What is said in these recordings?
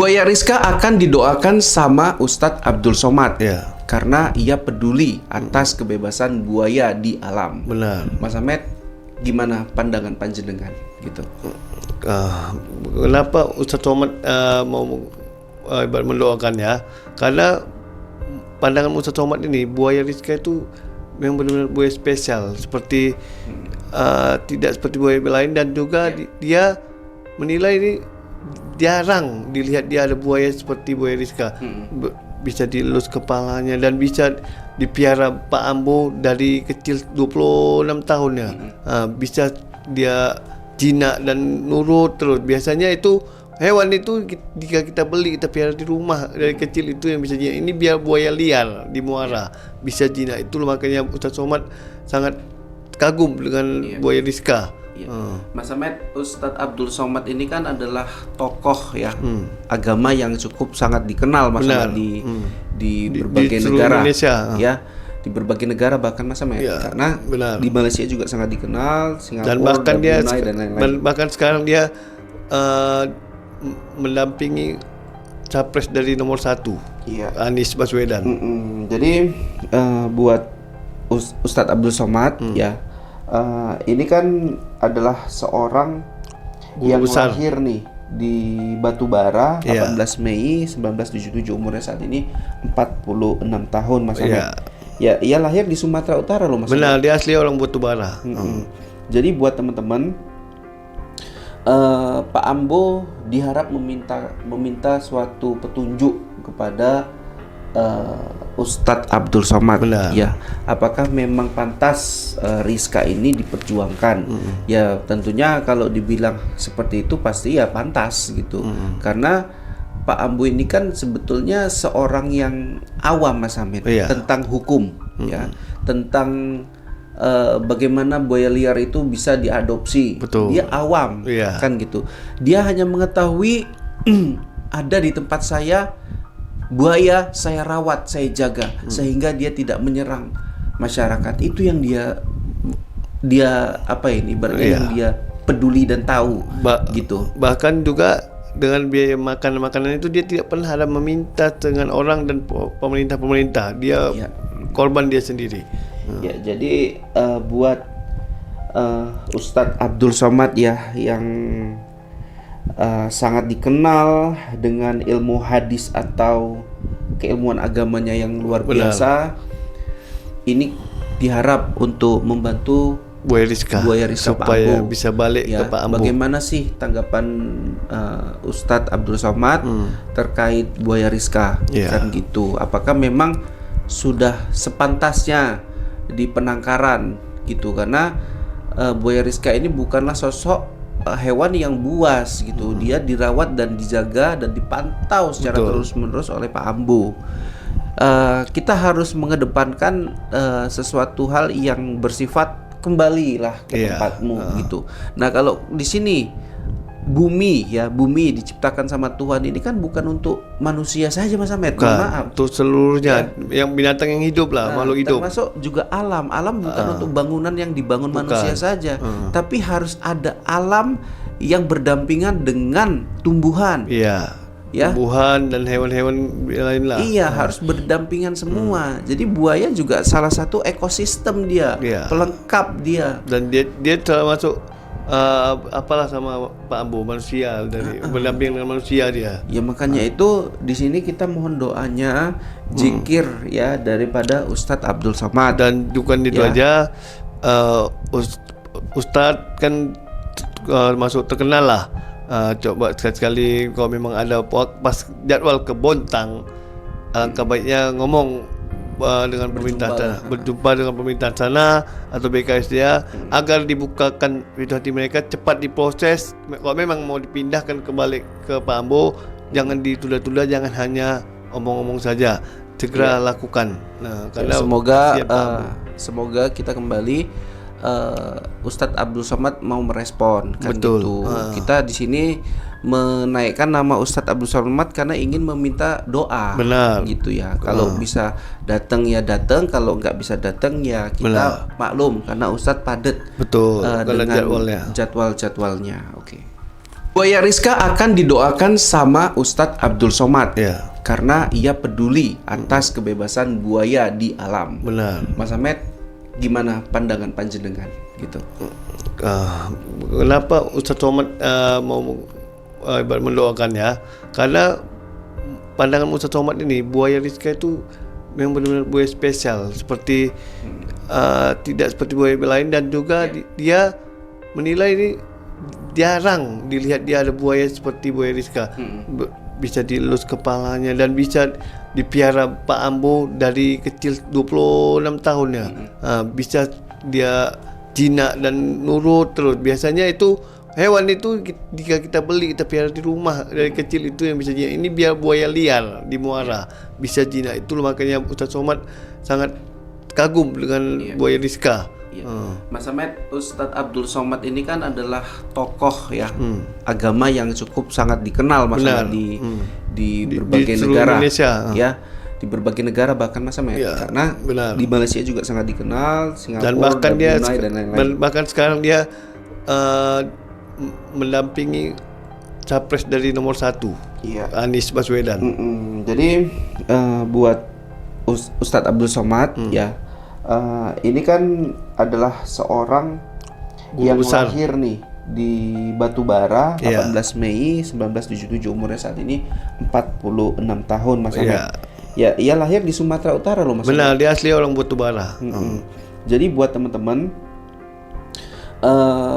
Buaya Rizka akan didoakan sama Ustadz Abdul Somad karena ia peduli atas kebebasan buaya di alam. Benar. Mas Ahmed, gimana pandangan panjenengan gitu? Kenapa Ustadz Somad mau mendoakan ya? Karena pandangan Ustadz Somad ini, buaya Rizka itu memang benar-benar buaya spesial, seperti tidak seperti buaya lain, dan juga dia menilai ini jarang dilihat dia ada buaya seperti buaya Rizka. Bisa dilus kepalanya dan bisa dipiara Pak Ambo dari kecil 26 tahun ya. Bisa dia jinak dan nurut terus. Biasanya itu hewan itu jika kita beli, kita piara di rumah dari kecil, itu yang bisa jinak. Ini biar buaya liar di muara bisa jinak. Itu makanya Ustadz Somad sangat kagum dengan buaya Rizka. Mas Ahmed, Ustadz Abdul Somad ini kan adalah tokoh ya agama yang cukup sangat dikenal Mas Ahmed di berbagai negara Indonesia. Ya, di berbagai negara bahkan Mas Ahmed karena di Malaysia juga sangat dikenal, Singapura dan bahkan dia Brunei, dan lain-lain. bahkan sekarang dia mendampingi capres dari nomor 1 Anies Baswedan. Jadi buat Ustadz Abdul Somad ini kan adalah seorang guru yang besar, lahir nih di Batubara 18 Mei 1977, umurnya saat ini 46 tahun Mas Ahmed. Ya, ia lahir di Sumatera Utara loh Mas Benar, Ahmed. dia asli orang Batubara. Jadi buat teman-teman, Pak Ambo diharap meminta suatu petunjuk kepada Ustadz Abdul Somad. Ya, apakah memang pantas Rizka ini diperjuangkan? Ya, tentunya kalau dibilang seperti itu pasti ya pantas gitu. Karena Pak Ambo ini kan sebetulnya seorang yang awam Mas Hamid tentang hukum ya, tentang bagaimana buaya liar itu bisa diadopsi. Dia awam kan gitu. Dia hanya mengetahui ada di tempat saya buaya, saya rawat, saya jaga sehingga dia tidak menyerang masyarakat. Itu yang dia apa ini berarti yang dia peduli dan tahu gitu. Bahkan juga dengan biaya makanan itu dia tidak pernah ada meminta dengan orang dan pemerintah. Dia korban dia sendiri. Ya, jadi buat Ustadz Abdul Somad ya yang sangat dikenal dengan ilmu hadis atau keilmuan agamanya yang luar biasa. Ini diharap untuk membantu buaya Rizka supaya bisa balik ke Pak Ambo. Bagaimana sih tanggapan Ustadz Abdul Somad terkait buaya Rizka kan gitu? Apakah memang sudah sepantasnya di penangkaran gitu? Karena buaya Rizka ini bukanlah sosok hewan yang buas gitu. Dia dirawat dan dijaga dan dipantau secara terus-menerus oleh Pak Ambo. Kita harus mengedepankan sesuatu hal yang bersifat kembalilah ke tempatmu gitu. Nah, kalau di sini bumi diciptakan sama Tuhan ini kan bukan untuk manusia saja Mas Ahmed. Maaf, untuk seluruhnya yang binatang yang hidup lah, makhluk hidup. Termasuk juga alam bukan untuk bangunan yang dibangun manusia saja, tapi harus ada alam yang berdampingan dengan tumbuhan. Tumbuhan dan hewan-hewan lain lah. Harus berdampingan semua. Jadi buaya juga salah satu ekosistem dia, pelengkap dia. Dan dia termasuk apalah sama Pak Ambo, manusia, dari berdamping dengan manusia dia. Ya makanya itu di sini kita mohon doanya, zikir ya daripada Ustadz Abdul Somad. Dan bukan itu aja, Ustadz kan masuk terkenal lah. Coba sekali-sekali kalau memang ada pas jadwal ke Bontang, alangkah baiknya ngomong dengan pemerintah, berjumpa dengan pemerintah sana atau BKS dia agar dibukakan pintu hati mereka, cepat diproses. Kalau memang mau dipindahkan kembali ke Pak Ambo, jangan ditunda-tunda, jangan hanya omong-omong saja, segera lakukan. Nah, karena semoga kita kembali Ustadz Abdul Somad mau merespon kan gitu. Kita di sini menaikkan nama Ustadz Abdul Somad karena ingin meminta doa. Gitu ya. Kalau bisa datang ya datang, kalau nggak bisa datang ya kita maklum karena Ustadz padat dengan jadwal-jadwalnya. Oke. Buaya Rizka akan didoakan sama Ustadz Abdul Somad Ya. karena ia peduli atas kebebasan buaya di alam. Benar. Mas Ahmed, gimana pandangan panjenengan gitu? Kenapa Ustaz Somad mau ibarat mendoakan ya? Karena pandangan Ustaz Somad ini, buaya Rizka itu memang benar-benar buaya spesial, seperti tidak seperti buaya lain, dan juga dia menilai ini jarang dilihat dia ada buaya seperti buaya Rizka. Bisa dielus kepalanya dan bisa dipiara Pak Ambo dari kecil 26 tahun ya. Bisa dia jinak dan nurut terus. Biasanya itu hewan itu jika kita beli, kita piara di rumah dari kecil, itu yang bisa jinak. Ini biar buaya liar di muara bisa jinak. Itu makanya Ustaz Somad sangat kagum dengan buaya Rizka. Ya. Mas Ahmed, Ustadz Abdul Somad ini kan adalah tokoh ya agama yang cukup sangat dikenal Mas Ahmed di berbagai negara Indonesia. Ya, di berbagai negara bahkan Mas Ahmed karena di Malaysia juga sangat dikenal, Singapura dan bahkan dia Brunei, dan lain-lain. bahkan sekarang dia mendampingi capres dari nomor 1 Anies Baswedan. Jadi buat Ustadz Abdul Somad ya, ini kan adalah seorang Guru yang besar. lahir nih di Batubara 18 Mei 1977, umurnya saat ini 46 tahun Mas Ahmed. Ya, ia lahir di Sumatera Utara loh Mas Ahmed. Benar, dia asli orang Batubara. Jadi buat teman-teman,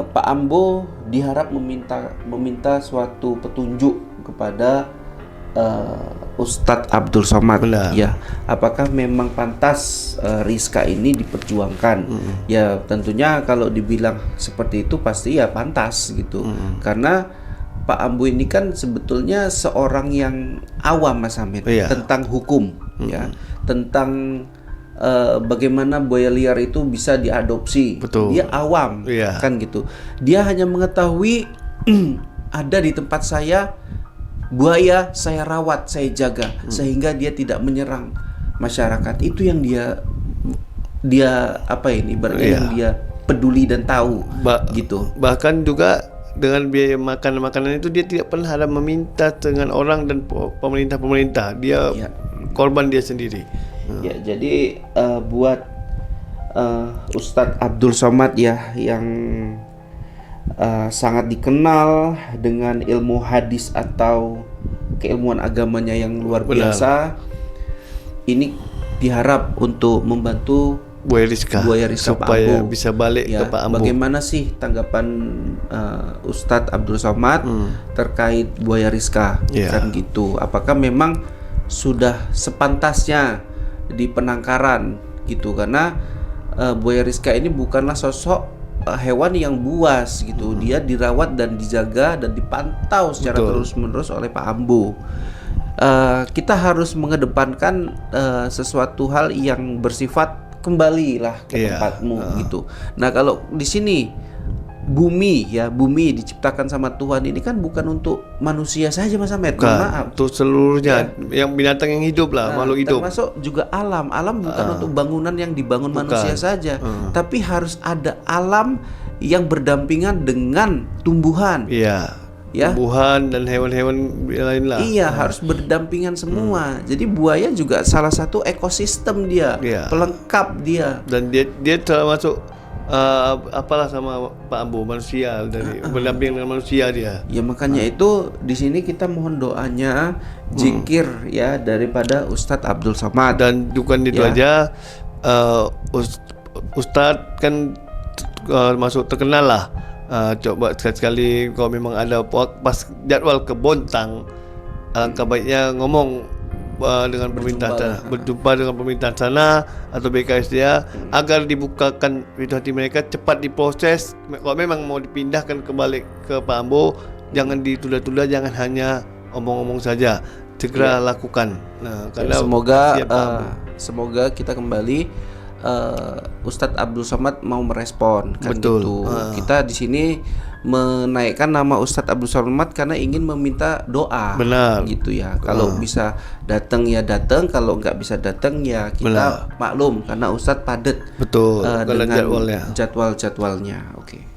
Pak Ambo diharap meminta suatu petunjuk kepada Ustadz Abdul Somad. Ya, apakah memang pantas Rizka ini diperjuangkan? Ya, tentunya kalau dibilang seperti itu pasti ya pantas gitu. Karena Pak Ambo ini kan sebetulnya seorang yang awam Mas Hamid tentang hukum ya, tentang bagaimana buaya liar itu bisa diadopsi. Betul. Dia awam kan gitu. Dia hanya mengetahui ada di tempat saya buaya, saya rawat, saya jaga sehingga dia tidak menyerang masyarakat. Itu yang dia apa ini berarti yang dia peduli dan tahu gitu. Bahkan juga dengan biaya makanan itu dia tidak pernah ada meminta dengan orang dan pemerintah. Dia korban dia sendiri. Ya, jadi buat Ustadz Abdul Somad ya yang sangat dikenal dengan ilmu hadis atau keilmuan agamanya yang luar biasa. Ini diharap untuk membantu buaya Rizka supaya bisa balik ke Pak Ambo. Bagaimana sih tanggapan Ustadz Abdul Somad terkait buaya Rizka kan gitu? Apakah memang sudah sepantasnya di penangkaran gitu? Karena buaya Rizka ini bukanlah sosok hewan yang buas gitu. Dia dirawat dan dijaga dan dipantau secara terus-menerus oleh Pak Ambo. Kita harus mengedepankan sesuatu hal yang bersifat kembalilah ke tempatmu gitu. Nah, kalau di sini bumi diciptakan sama Tuhan ini kan bukan untuk manusia saja Mas Ahmed. Maaf. Untuk seluruhnya yang binatang yang hidup lah, makhluk hidup. Termasuk juga alam. Alam bukan untuk bangunan yang dibangun manusia saja, tapi harus ada alam yang berdampingan dengan tumbuhan. Tumbuhan dan hewan-hewan lain lah. Harus berdampingan semua. Jadi buaya juga salah satu ekosistem dia, pelengkap dia. Dan dia termasuk apalah sama Pak Ambo, manusia, dari berdamping dengan manusia dia. Ya makanya itu di sini kita mohon doanya, zikir ya daripada Ustadz Abdul Somad. Dan bukan itu aja, Ustadz kan masuk terkenal lah. Coba sekali-sekali kalau memang ada pas jadwal ke Bontang, alangkah baiknya ngomong dengan pemerintah berjumpa dengan pemerintah sana atau BKS dia agar dibukakan pintu hati mereka, cepat diproses. Kalau memang mau dipindahkan kembali ke Pak Ambo, jangan ditunda-tunda, jangan hanya omong-omong saja, segera lakukan. Nah, karena semoga kita kembali Ustadz Abdul Somad mau merespon kan. Betul. Gitu. Kita di sini menaikkan nama Ustadz Abdul Somad karena ingin meminta doa. Benar. Gitu ya. Kalau bisa datang ya datang, kalau nggak bisa datang ya kita maklum karena Ustadz padat. Betul. Dengan jadwal-jadwalnya. Oke.